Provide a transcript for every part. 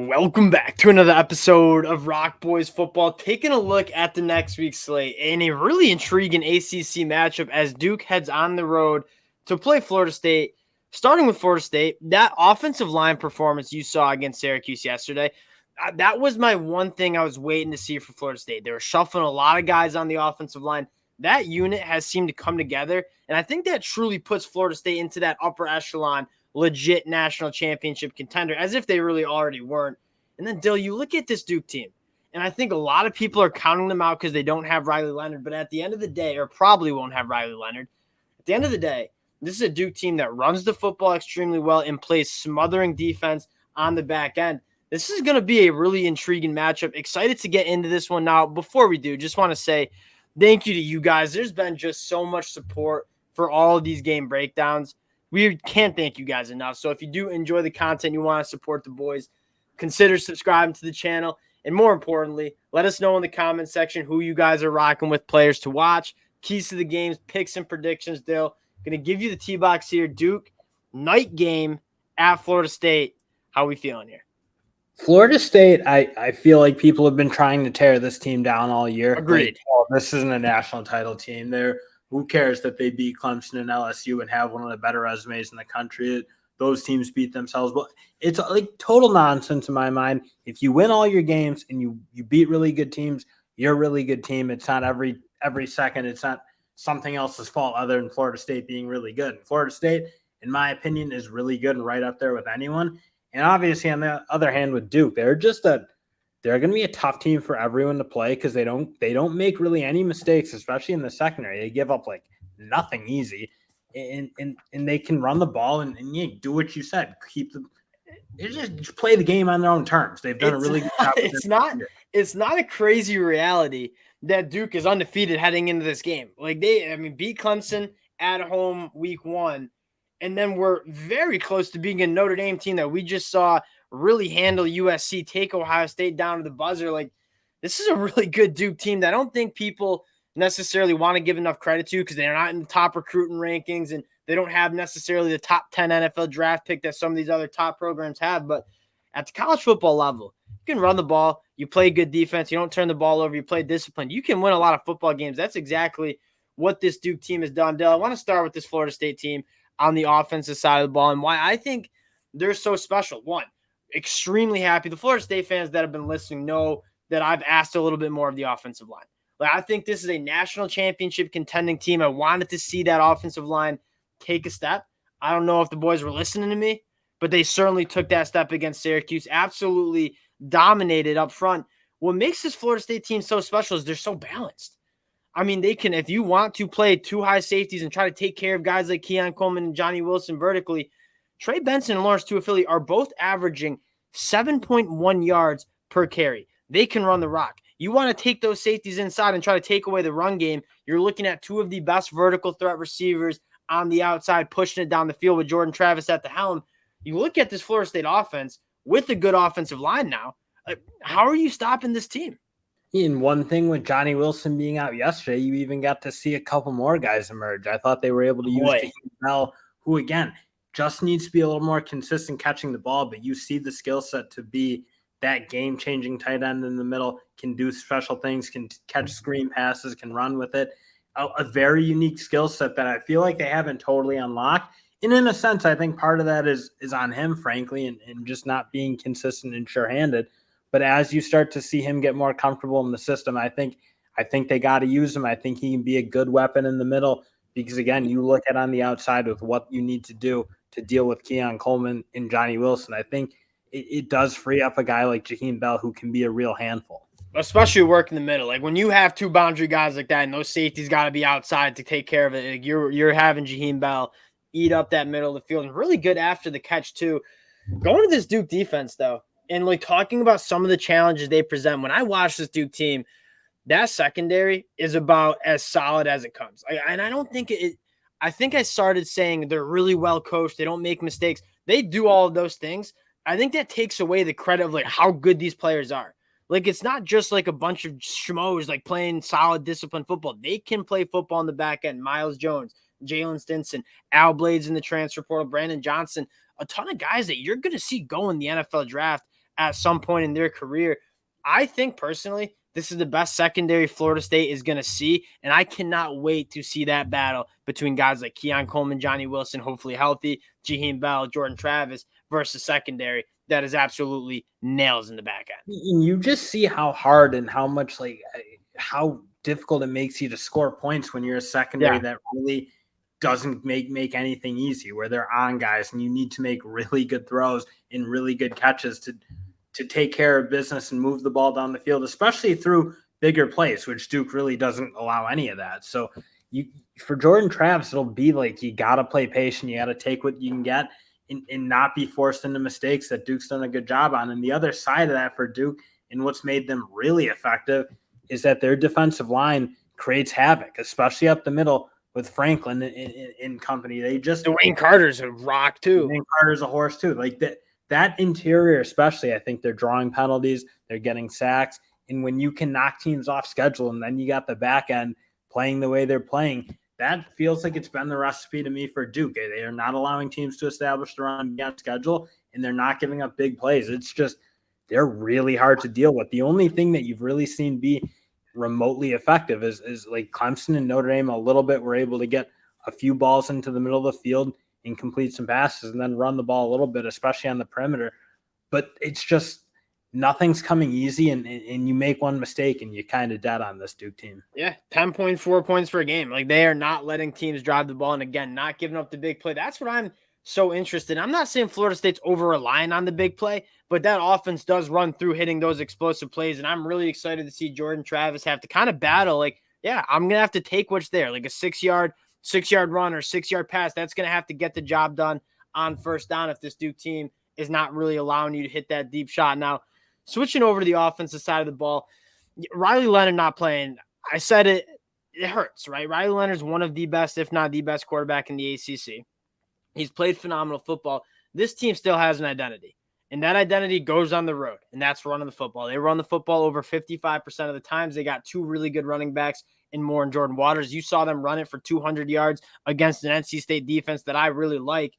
Welcome back to another episode of Rock Boys Football, taking a look at the next week's slate in a really intriguing ACC matchup as Duke heads on the road to play Florida State. Starting with Florida State, that offensive line performance you saw against Syracuse yesterday, that was my one thing I was waiting to see for Florida State. They were shuffling a lot of guys on the offensive line. That unit has seemed to come together, and I think that truly puts Florida State into that upper echelon legit national championship contender, as if they really already weren't. And then, Dill, you look at this Duke team, and I think a lot of people are counting them out because they don't have Riley Leonard, but at the end of the day, or probably won't have Riley Leonard, at the end of the day, this is a Duke team that runs the football extremely well and plays smothering defense on the back end. This is going to be a really intriguing matchup. Excited to get into this one now. Before we do, just want to say thank you to you guys. There's been just so much support for all of these game breakdowns. We can't thank you guys enough. So if you do enjoy the content, you want to support the boys, consider subscribing to the channel. And more importantly, let us know in the comment section who you guys are rocking with, players to watch, keys to the games, picks and predictions. Dill, going to give you the T-box here. Duke, night game at Florida State. How are we feeling here? Florida State, I feel like people have been trying to tear this team down all year. Agreed. Like, oh, this isn't a national title team. Who cares that they beat Clemson and LSU and have one of the better resumes in the country? Those teams beat themselves. But it's like total nonsense in my mind. If you win all your games and you beat really good teams, you're a really good team. It's not every second. It's not something else's fault other than Florida State being really good. And Florida State, in my opinion, is really good and right up there with anyone. And obviously, on the other hand, with Duke, they're going to be a tough team for everyone to play because they don't make really any mistakes, especially in the secondary. They give up like nothing easy, and they can run the ball and do what you said. Just play the game on their own terms. They've done a really good job. It's not a crazy reality that Duke is undefeated heading into this game. Like beat Clemson at home week 1. And then we're very close to being a Notre Dame team that we just saw really handle USC, take Ohio State down to the buzzer. Like, this is a really good Duke team that I don't think people necessarily want to give enough credit to because they're not in the top recruiting rankings and they don't have necessarily the top 10 NFL draft pick that some of these other top programs have. But at the college football level, you can run the ball, you play good defense, you don't turn the ball over, you play disciplined. You can win a lot of football games. That's exactly what this Duke team has done. Dale, I want to start with this Florida State team on the offensive side of the ball and why I think they're so special. One, extremely happy. The Florida State fans that have been listening know that I've asked a little bit more of the offensive line. Like, I think this is a national championship contending team. I wanted to see that offensive line take a step. I don't know if the boys were listening to me, but they certainly took that step against Syracuse, absolutely dominated up front. What makes this Florida State team so special is they're so balanced. I mean, they can, if you want to play two high safeties and try to take care of guys like Keon Coleman and Johnny Wilson vertically, Trey Benson and Lawrence Tuafili are both averaging 7.1 yards per carry. They can run the rock. You want to take those safeties inside and try to take away the run game. You're looking at two of the best vertical threat receivers on the outside, pushing it down the field with Jordan Travis at the helm. You look at this Florida State offense with a good offensive line now. How are you stopping this team? And one thing with Johnny Wilson being out yesterday, you even got to see a couple more guys emerge. I thought they were able to use Jaheim Bell, who, again, just needs to be a little more consistent catching the ball, but you see the skill set to be that game-changing tight end in the middle, can do special things, can catch screen passes, can run with it. A very unique skill set that I feel like they haven't totally unlocked. And in a sense, I think part of that is on him, frankly, and just not being consistent and sure-handed. But as you start to see him get more comfortable in the system, I think they got to use him. I think he can be a good weapon in the middle because, again, you look at on the outside with what you need to do to deal with Keon Coleman and Johnny Wilson. I think it does free up a guy like Jaheim Bell who can be a real handful. Especially work in the middle. Like when you have two boundary guys like that and those safeties got to be outside to take care of it, like you're having Jaheim Bell eat up that middle of the field and really good after the catch too. Going to this Duke defense, though, and like talking about some of the challenges they present, when I watch this Duke team, that secondary is about as solid as it comes. And I don't think I think I started saying they're really well coached. They don't make mistakes. They do all of those things. I think that takes away the credit of like how good these players are. Like, it's not just like a bunch of schmoes like playing solid, disciplined football. They can play football on the back end. Miles Jones, Jalen Stinson, Al Blades in the transfer portal, Brandon Johnson, a ton of guys that you're going to see go in the NFL draft at some point in their career. I think personally, this is the best secondary Florida State is going to see, and I cannot wait to see that battle between guys like Keon Coleman, Johnny Wilson, hopefully healthy, Jaheim Bell, Jordan Travis versus secondary that is absolutely nails in the back end. And you just see how hard and how much how difficult it makes you to score points when you're a secondary that really doesn't make anything easy, where they're on guys and you need to make really good throws and really good catches to take care of business and move the ball down the field, especially through bigger plays, which Duke really doesn't allow any of that. So for Jordan Travis, it'll be like you got to play patient. You got to take what you can get and not be forced into mistakes that Duke's done a good job on. And the other side of that for Duke and what's made them really effective is that their defensive line creates havoc, especially up the middle with Franklin in company. Dwayne Carter's a rock too. Dwayne Carter's a horse too. Like that interior, especially, I think they're drawing penalties, they're getting sacks. And when you can knock teams off schedule and then you got the back end playing the way they're playing, that feels like it's been the recipe to me for Duke. They are not allowing teams to establish the run beyond schedule, and they're not giving up big plays. It's just they're really hard to deal with. The only thing that you've really seen be remotely effective is like Clemson and Notre Dame a little bit were able to get a few balls into the middle of the field and complete some passes and then run the ball a little bit, especially on the perimeter. But it's just nothing's coming easy, and you make one mistake and you're kind of dead on this Duke team. Yeah, 10.4 points per game. Like, they are not letting teams drive the ball, and again, not giving up the big play. That's what I'm so interested in. I'm not saying Florida State's over-relying on the big play, but that offense does run through hitting those explosive plays, and I'm really excited to see Jordan Travis have to kind of battle. Like, yeah, I'm going to have to take what's there, like a 6-yard run or 6-yard pass. That's going to have to get the job done on first down if this Duke team is not really allowing you to hit that deep shot. Now, switching over to the offensive side of the ball, Riley Leonard not playing, I said it hurts, right? Riley Leonard's one of the best, if not the best quarterback in the ACC. He's played phenomenal football. This team still has an identity, and that identity goes on the road, and that's running the football. They run the football over 55% of the times. They got two really good running backs in Moore and Jordan Waters. You saw them run it for 200 yards against an NC State defense that I really like.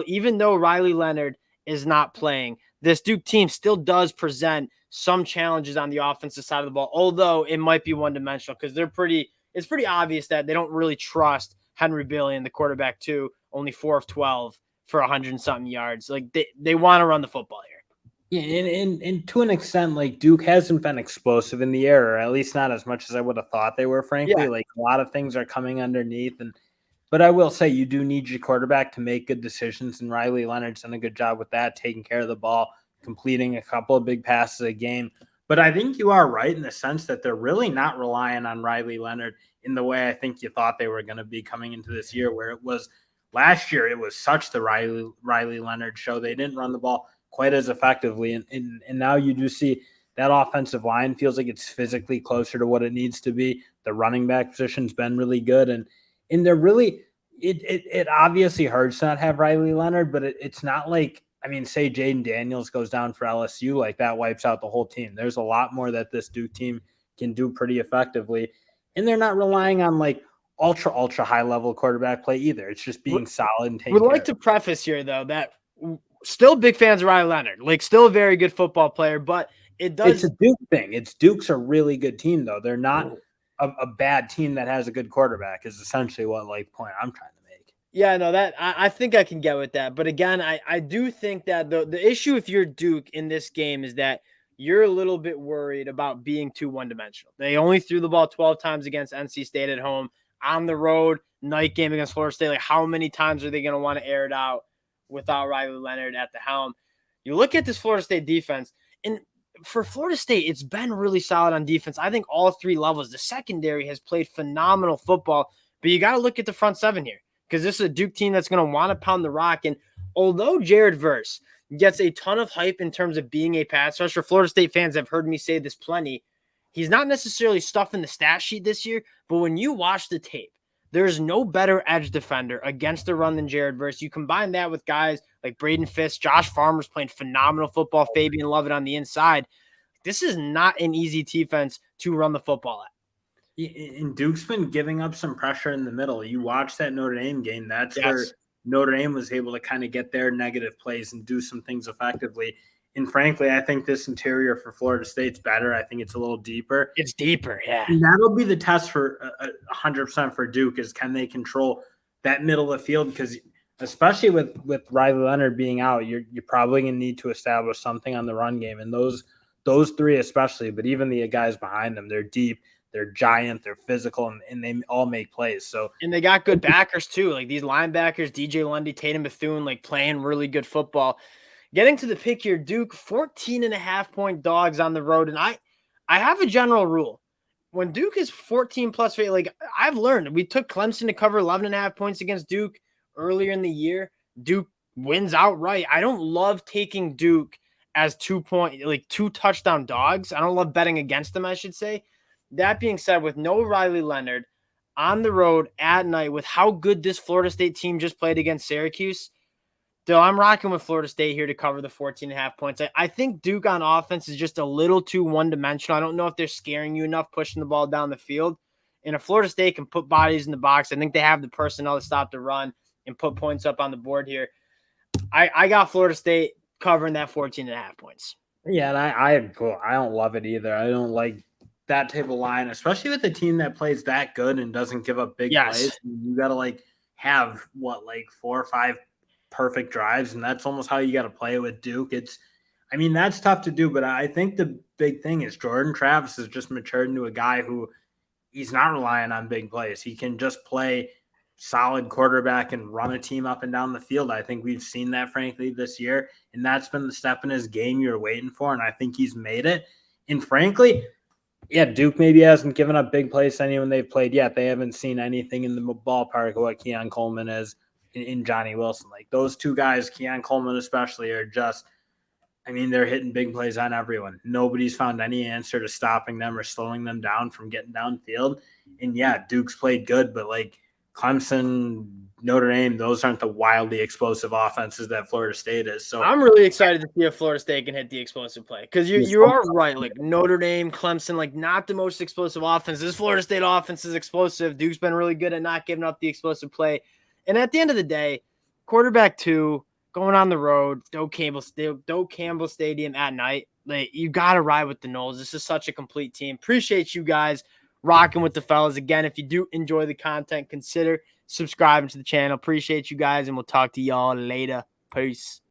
Even though Riley Leonard is not playing, this Duke team still does present some challenges on the offensive side of the ball, although it might be one-dimensional because it's pretty obvious that they don't really trust Henry Billy and the quarterback too, only 4 of 12 for 100-something yards. Like, they want to run the football here. Yeah, and to an extent, like, Duke hasn't been explosive in the air, or at least not as much as I would have thought they were, frankly. Yeah. Like, a lot of things are coming underneath, but I will say you do need your quarterback to make good decisions, and Riley Leonard's done a good job with that, taking care of the ball, completing a couple of big passes a game. But I think you are right in the sense that they're really not relying on Riley Leonard in the way I think you thought they were going to be coming into this year, where it was last year, it was such the Riley Leonard show. They didn't run the ball quite as effectively. And now you do see that offensive line feels like it's physically closer to what it needs to be. The running back position's been really good. And they're really, it obviously hurts to not have Riley Leonard, but it's not like, I mean, say Jaden Daniels goes down for LSU, like that wipes out the whole team. There's a lot more that this Duke team can do pretty effectively. And they're not relying on like ultra high level quarterback play either. It's just being solid and taking care. Would like to preface here though that still big fans of Riley Leonard, like still a very good football player, but it's a Duke thing. Duke's a really good team though. They're not a bad team that has a good quarterback is essentially what point I'm trying to make. Yeah, no, that I think I can get with that. But again, I do think that the issue if you're Duke in this game is that you're a little bit worried about being too one-dimensional. They only threw the ball 12 times against NC State at home. On the road, night game against Florida State. Like, how many times are they going to want to air it out without Riley Leonard at the helm? You look at this Florida State defense, and for Florida State, it's been really solid on defense. I think all three levels. The secondary has played phenomenal football, but you got to look at the front seven here because this is a Duke team that's going to want to pound the rock. And although Jared Verse gets a ton of hype in terms of being a pass rusher, Florida State fans have heard me say this plenty. He's not necessarily stuffing the stat sheet this year, but when you watch the tape, there's no better edge defender against the run than Jared Verse. You combine that with guys like Braden Fisk, Josh Farmer's playing phenomenal football, Fabian Lovett on the inside. This is not an easy defense to run the football at. And Duke's been giving up some pressure in the middle. You watch that Notre Dame game. That's where Notre Dame was able to kind of get their negative plays and do some things effectively. And frankly, I think this interior for Florida State's better. I think it's a little deeper. It's deeper, yeah. And that'll be the test for 100% for Duke is can they control that middle of the field? Because especially with Riley Leonard being out, you're probably going to need to establish something on the run game. And those three especially, but even the guys behind them, they're deep, they're giant, they're physical, and they all make plays. So and they got good backers too, like these linebackers, DJ Lundy, Tatum Bethune, like playing really good football. Getting to the pick here, Duke 14.5-point dogs on the road, and I have a general rule. When Duke is 14 plus, like I've learned, we took Clemson to cover 11.5 points against Duke earlier in the year. Duke wins outright. I don't love taking Duke as 2 touchdown dogs. I don't love betting against them, I should say. That being said, with no Riley Leonard on the road at night, with how good this Florida State team just played against Syracuse, still, I'm rocking with Florida State here to cover the 14.5 points. I think Duke on offense is just a little too one-dimensional. I don't know if they're scaring you enough pushing the ball down the field. And if Florida State can put bodies in the box, I think they have the personnel to stop the run and put points up on the board here. I got Florida State covering that 14.5 points. Yeah, and I don't love it either. I don't like that type of line, especially with a team that plays that good and doesn't give up big plays. You got to have 4 or 5 perfect drives, and that's almost how you got to play with Duke. That's tough to do, but I think the big thing is Jordan Travis has just matured into a guy who he's not relying on big plays. He can just play solid quarterback and run a team up and down the field. I think we've seen that, frankly, this year, and that's been the step in his game you're waiting for, and I think he's made it. And frankly, yeah, Duke maybe hasn't given up big plays to anyone they've played yet. They haven't seen anything in the ballpark of what Keon Coleman is in Johnny Wilson. Like those two guys, Keon Coleman especially, are just, they're hitting big plays on everyone. Nobody's found any answer to stopping them or slowing them down from getting downfield. And yeah, Duke's played good, but Clemson, Notre Dame, those aren't the wildly explosive offenses that Florida State is. So I'm really excited to see if Florida State can hit the explosive play, because you are right. Notre Dame, Clemson, not the most explosive offense. This Florida State offense is explosive. Duke's been really good at not giving up the explosive play. And at the end of the day, quarterback 2 going on the road, Doak Campbell Stadium at night. You got to ride with the Noles. This is such a complete team. Appreciate you guys rocking with the fellas. Again, if you do enjoy the content, consider subscribing to the channel. Appreciate you guys, and we'll talk to y'all later. Peace.